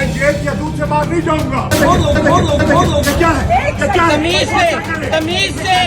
Jail के दूध से बाहर नहीं जाऊंगा। क्या है? तमीज से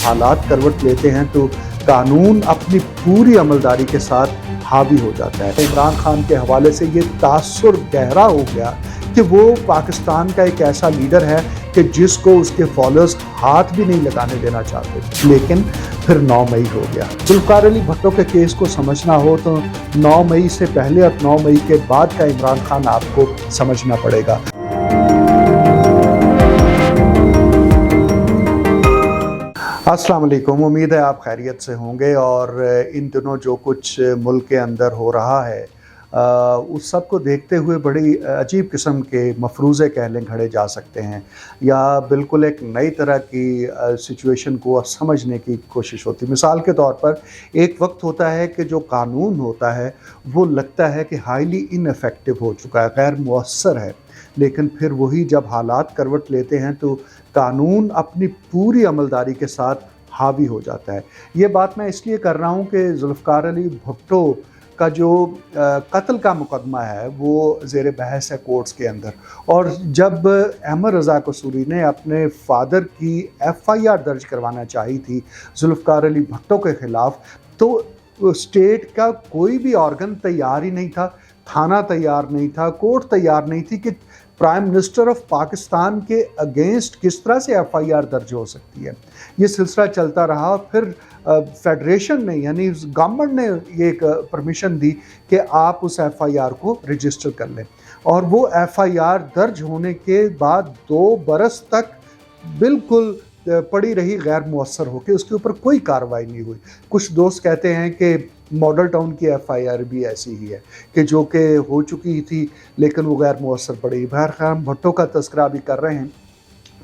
हालात करवट लेते हैं तो कानून अपनी पूरी अमलदारी के साथ हावी हो जाता है। इमरान खान के हवाले से ये तासुर गहरा हो गया कि वो पाकिस्तान का एक ऐसा लीडर है कि जिसको उसके फॉलोअर्स हाथ भी नहीं लगाने देना चाहते, लेकिन फिर 9 मई हो गया। जुल्फ़िकार अली भुट्टो के केस को समझना हो तो 9 मई से पहले और 9 मई के बाद का इमरान खान आपको समझना पड़ेगा। अस्सलाम वालेकुम, उम्मीद है आप खैरियत से होंगे और इन दिनों जो कुछ मुल्क के अंदर हो रहा है उस सब को देखते हुए बड़ी अजीब किस्म के मफरूज़े कह लें घड़े जा सकते हैं या बिल्कुल एक नई तरह की सिचुएशन को समझने की कोशिश होती है। मिसाल के तौर पर एक वक्त होता है कि जो कानून होता है वो लगता है कि हाईली इनफेक्टिव हो चुका है, गैर मुअस्सर है, लेकिन फिर वही जब हालात करवट लेते हैं तो कानून अपनी पूरी अमलदारी के साथ हावी हो जाता है। ये बात मैं इसलिए कर रहा हूँ कि जुल्फ़िकार अली भुट्टो का जो कत्ल का मुकदमा है वो ज़ेर बहस है कोर्ट्स के अंदर, और जब अहमद रज़ा कसूरी ने अपने फादर की FIR दर्ज करवाना चाहिए थी जुल्फ़िकार अली भुट्टो के ख़िलाफ़, तो स्टेट का कोई भी ऑर्गन तैयार ही नहीं था, थाना तैयार नहीं था, कोर्ट तैयार नहीं थी कि प्राइम मिनिस्टर ऑफ पाकिस्तान के अगेंस्ट किस तरह से FIR दर्ज हो सकती है। ये सिलसिला चलता रहा। फिर फेडरेशन ने यानी गवर्नमेंट ने ये एक परमिशन दी कि आप उस FIR को रजिस्टर कर लें, और वो FIR दर्ज होने के बाद 2 बरस तक बिल्कुल पड़ी रही गैर मुअस्सर होकर, उसके ऊपर कोई कार्रवाई नहीं हुई। कुछ दोस्त कहते हैं कि मॉडल टाउन की FIR भी ऐसी ही है कि जो कि हो चुकी थी लेकिन वो गैर मुअस्सर पड़ी। बहरहाल हम भुट्टो का तस्करा भी कर रहे हैं।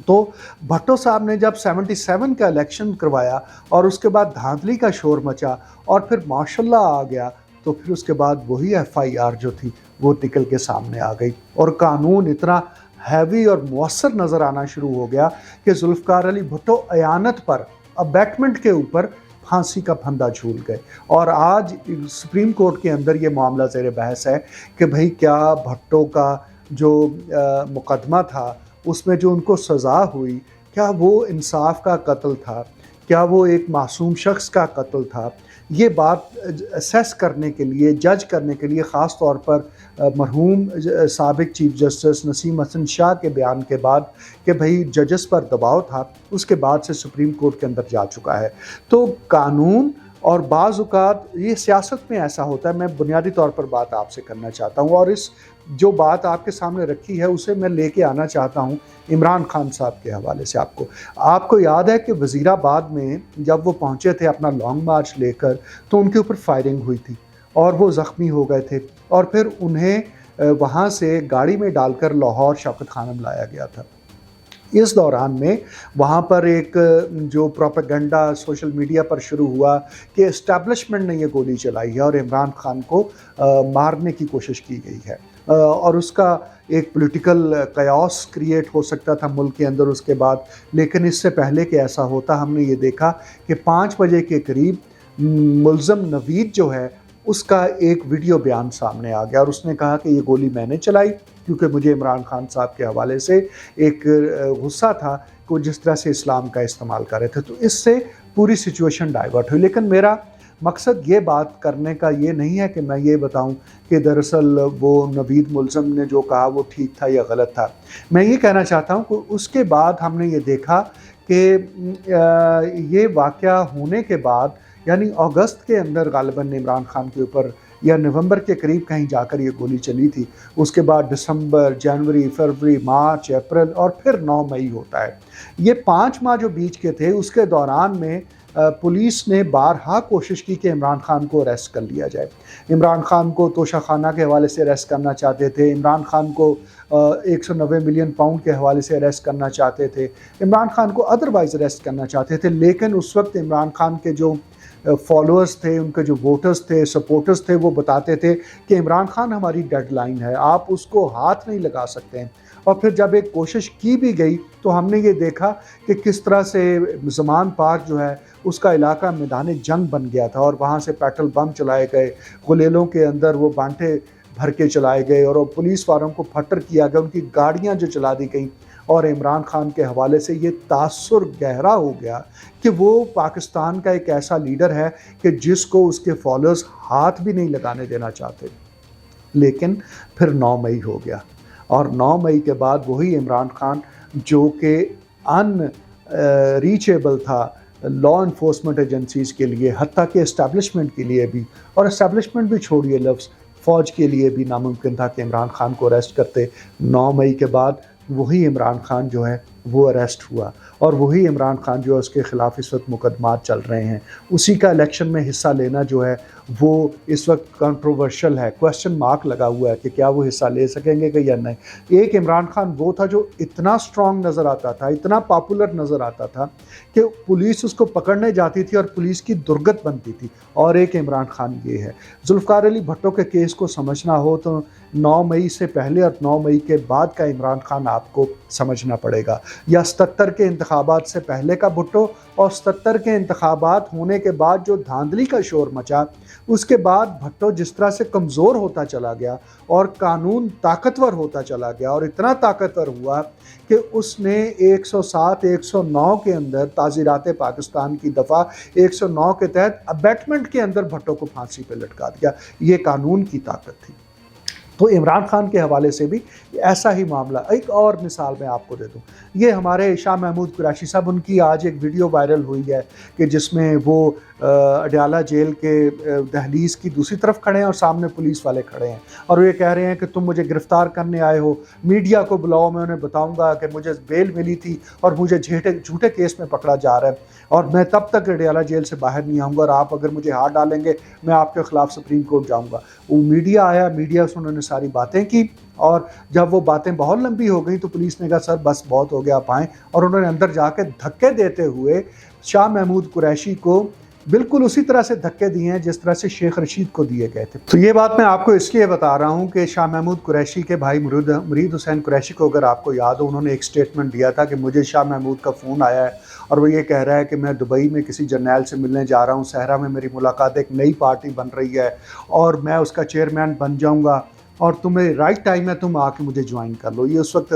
तो भुट्टो साहब ने जब 77 का इलेक्शन करवाया और उसके बाद धांधली का शोर मचा और फिर माशाल्लाह आ गया, तो फिर उसके बाद वही FIR जो थी वो निकल के सामने आ गई और कानून इतना हैवी और मुअस्सर नज़र आना शुरू हो गया कि जुल्फ़िकार अली भुट्टो अयानत पर अबैटमेंट के ऊपर फांसी का फंदा झूल गए। और आज सुप्रीम कोर्ट के अंदर ये मामला ज़ेर बहस है कि भाई क्या भुट्टो का जो मुकदमा था उसमें जो उनको सज़ा हुई, क्या वो इंसाफ का कत्ल था, क्या वो एक मासूम शख्स का कत्ल था। ये बात असेस करने के लिए, जज करने के लिए ख़ास तौर पर मरहूम साबिक चीफ जस्टिस नसीम हसन शाह के बयान के बाद कि भाई जजेस पर दबाव था, उसके बाद से सुप्रीम कोर्ट के अंदर जा चुका है। तो कानून और बाज़ औक़ात ये सियासत में ऐसा होता है। मैं बुनियादी तौर पर बात आपसे करना चाहता हूँ और इस जो बात आपके सामने रखी है उसे मैं लेके आना चाहता हूँ इमरान खान साहब के हवाले से। आपको याद है कि वज़ीराबाद में जब वो पहुँचे थे अपना लॉन्ग मार्च लेकर, तो उनके ऊपर फायरिंग हुई थी और वो ज़ख्मी हो गए थे और फिर उन्हें वहाँ से गाड़ी में डालकर लाहौर शौकत खानम लाया गया था। इस दौरान में वहाँ पर एक जो प्रोपेगेंडा सोशल मीडिया पर शुरू हुआ कि एस्टैब्लिशमेंट ने ये गोली चलाई है और इमरान खान को मारने की कोशिश की गई है और उसका एक पॉलिटिकल कयास क्रिएट हो सकता था मुल्क के अंदर उसके बाद। लेकिन इससे पहले कि ऐसा होता, हमने ये देखा कि 5 बजे के करीब मुल्ज़म नवीद जो है उसका एक वीडियो बयान सामने आ गया और उसने कहा कि ये गोली मैंने चलाई क्योंकि मुझे इमरान खान साहब के हवाले से एक गुस्सा था कि जिस तरह से इस्लाम का इस्तेमाल कर रहे थे। तो इससे पूरी सिचुएशन डाइवर्ट हुई। लेकिन मेरा मकसद ये बात करने का ये नहीं है कि मैं ये बताऊं कि दरअसल वो नवीद मुल्ज़म ने जो कहा वो ठीक था या गलत था। मैं ये कहना चाहता हूं कि उसके बाद हमने ये देखा कि ये वाक़या होने के बाद यानी अगस्त के अंदर गालिबन इमरान खान के ऊपर या नवंबर के करीब कहीं जाकर ये गोली चली थी। उसके बाद दिसंबर, जनवरी, फरवरी, मार्च, अप्रैल और फिर 9 मई होता है। ये 5 माह जो बीच के थे उसके दौरान में पुलिस ने बारहा कोशिश की कि इमरान खान को अरेस्ट कर लिया जाए। इमरान खान को तोशाखाना के हवाले से अरेस्ट करना चाहते थे, इमरान खान को 190 मिलियन पाउंड के हवाले से अरेस्ट करना चाहते थे, इमरान खान को अदरवाइज़ अरेस्ट करना चाहते थे। लेकिन उस वक्त इमरान खान के जो फॉलोअर्स थे, उनके जो वोटर्स थे, सपोर्टर्स थे, वो बताते थे कि इमरान खान हमारी डेडलाइन है, आप उसको हाथ नहीं लगा सकते हैं। और फिर जब एक कोशिश की भी गई तो हमने ये देखा कि किस तरह से ज़मान पार्क जो है उसका इलाका मैदान जंग बन गया था और वहाँ से पेट्रोल बम चलाए गए, गुलेलों के अंदर वो बांटे भर के चलाए गए और पुलिस वालों को फटर किया गया, उनकी गाड़ियां जो चला दी गई। और इमरान खान के हवाले से ये तासुर गहरा हो गया कि वो पाकिस्तान का एक ऐसा लीडर है कि जिसको उसके फॉलोअर्स हाथ भी नहीं लगाने देना चाहते। लेकिन फिर 9 मई हो गया और 9 मई के बाद वही इमरान खान जो कि अनरीचेबल था लॉ इन्फोर्समेंट एजेंसीज़ के लिए, हत्ता कि एस्टैब्लिशमेंट के लिए भी, और एस्टैब्लिशमेंट भी छोड़िए लफ्ज़, फ़ौज के लिए भी नामुमकिन था कि इमरान खान को अरेस्ट करते। 9 मई के बाद वही इमरान खान जो है वो अरेस्ट हुआ और वही इमरान खान जो है उसके ख़िलाफ़ इस वक्त मुकदमात चल रहे हैं। उसी का इलेक्शन में हिस्सा लेना जो है वो इस वक्त कंट्रोवर्शियल है, क्वेश्चन मार्क लगा हुआ है कि क्या वो हिस्सा ले सकेंगे कि या नहीं। एक इमरान खान वो था जो इतना स्ट्रॉन्ग नज़र आता था, इतना पॉपुलर नज़र आता था कि पुलिस उसको पकड़ने जाती थी और पुलिस की दुर्गत बनती थी। और एक इमरान खान ये है। जुल्फ़िकार अली भुट्टो के केस को समझना हो तो 9 मई से पहले और 9 मई के बाद का इमरान खान आपको समझना पड़ेगा, या 77 के इंतखाबात से पहले का भुट्टो और 77 के इंतखाबात होने के बाद जो धांधली का शोर मचा, उसके बाद भुट्टो जिस तरह से कमज़ोर होता चला गया और कानून ताकतवर होता चला गया और इतना ताकतवर हुआ कि उसने 107 109 के अंदर ताज़ीरात पाकिस्तान की दफ़ा 109 के तहत अबैटमेंट के अंदर भुट्टो को फांसी पे लटका दिया। ये कानून की ताकत थी। तो इमरान खान के हवाले से भी ऐसा ही मामला। एक और मिसाल मैं आपको दे दूं, ये हमारे शाह महमूद कुरैशी साहब, उनकी आज एक वीडियो वायरल हुई है कि जिसमें वो अडयाला जेल के दहलीज़ की दूसरी तरफ खड़े हैं और सामने पुलिस वाले खड़े हैं और ये कह रहे हैं कि तुम मुझे गिरफ़्तार करने आए हो, मीडिया को बुलाओ, मैं उन्हें बताऊंगा कि मुझे बेल मिली थी और मुझे झूठे केस में पकड़ा जा रहा है और मैं तब तक अडयाला जेल से बाहर नहीं आऊँगा और आप अगर मुझे हाथ डालेंगे मैं आपके ख़िलाफ़ सुप्रीम कोर्ट जाऊँगा। वो मीडिया आया, मीडिया से उन्होंने सारी बातें की और जब वो बातें बहुत लंबी हो गई तो पुलिस ने कहा सर बस बहुत हो गया, आप आएँ, और उन्होंने अंदर जाके धक्के देते हुए शाह महमूद कुरैशी को बिल्कुल उसी तरह से धक्के दिए हैं जिस तरह से शेख रशीद को दिए गए थे। तो ये बात मैं आपको इसलिए बता रहा हूँ कि शाह महमूद कुरैशी के भाई मुरीद हुसैन कुरैशी को अगर आपको याद हो, उन्होंने एक स्टेटमेंट दिया था कि मुझे शाह महमूद का फ़ोन आया है और वो ये कह रहा है कि मैं दुबई में किसी जर्नैल से मिलने जा रहा हूँ, सहरा में मेरी मुलाकात, एक नई पार्टी बन रही है और मैं उसका चेयरमैन बन जाऊँगा और तुम्हें राइट टाइम है, तुम आके मुझे ज्वाइन कर लो। ये उस वक्त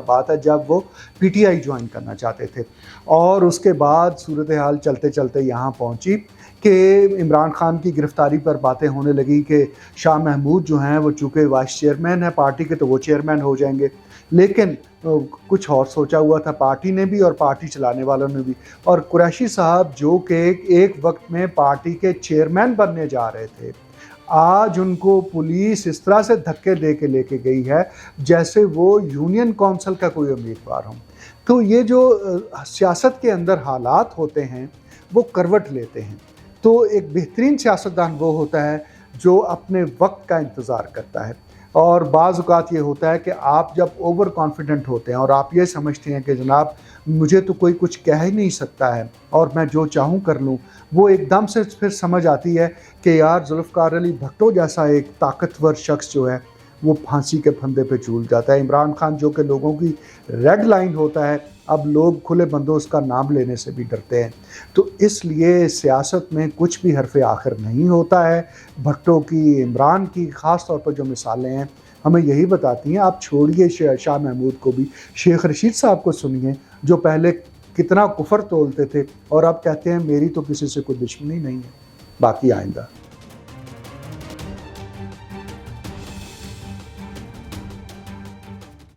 बात है जब वो पीटीआई ज्वाइन करना चाहते थे और उसके बाद सूरत हाल चलते चलते यहाँ पहुँची कि इमरान खान की गिरफ़्तारी पर बातें होने लगी कि शाह महमूद जो हैं वो चूँकि वाइस चेयरमैन है पार्टी के तो वो चेयरमैन हो जाएंगे। लेकिन कुछ और सोचा हुआ था पार्टी ने भी और पार्टी चलाने वालों ने भी। और कुरैशी साहब जो कि एक वक्त में पार्टी के चेयरमैन बनने जा रहे थे, आज उनको पुलिस इस तरह से धक्के दे के लेके गई है जैसे वो यूनियन काउंसिल का कोई उम्मीदवार हो। तो ये जो सियासत के अंदर हालात होते हैं वो करवट लेते हैं। तो एक बेहतरीन सियासतदान वो होता है जो अपने वक्त का इंतज़ार करता है और बाज़ औक़ात ये होता है कि आप जब ओवर कॉन्फिडेंट होते हैं और आप ये समझते हैं कि जनाब मुझे तो कोई कुछ कह ही नहीं सकता है और मैं जो चाहूँ कर लूँ, वो एकदम से फिर समझ आती है कि यार जुल्फ़िकार अली भुट्टो जैसा एक ताकतवर शख्स जो है वो फांसी के फंदे पे झूल जाता है। इमरान खान जो कि लोगों की रेड लाइन होता है, अब लोग खुले बंदोबस्त का नाम लेने से भी डरते हैं। तो इसलिए सियासत में कुछ भी हरफ़े आखिर नहीं होता है। भुट्टो की, इमरान की ख़ास तौर पर जो मिसालें हैं हमें यही बताती हैं। आप छोड़िए शाह महमूद को भी, शेख रशीद साहब को सुनिए जो पहले कितना कुफर तोलते थे और अब कहते हैं मेरी तो किसी से कोई दुश्मनी नहीं है। बाकी आइंदा।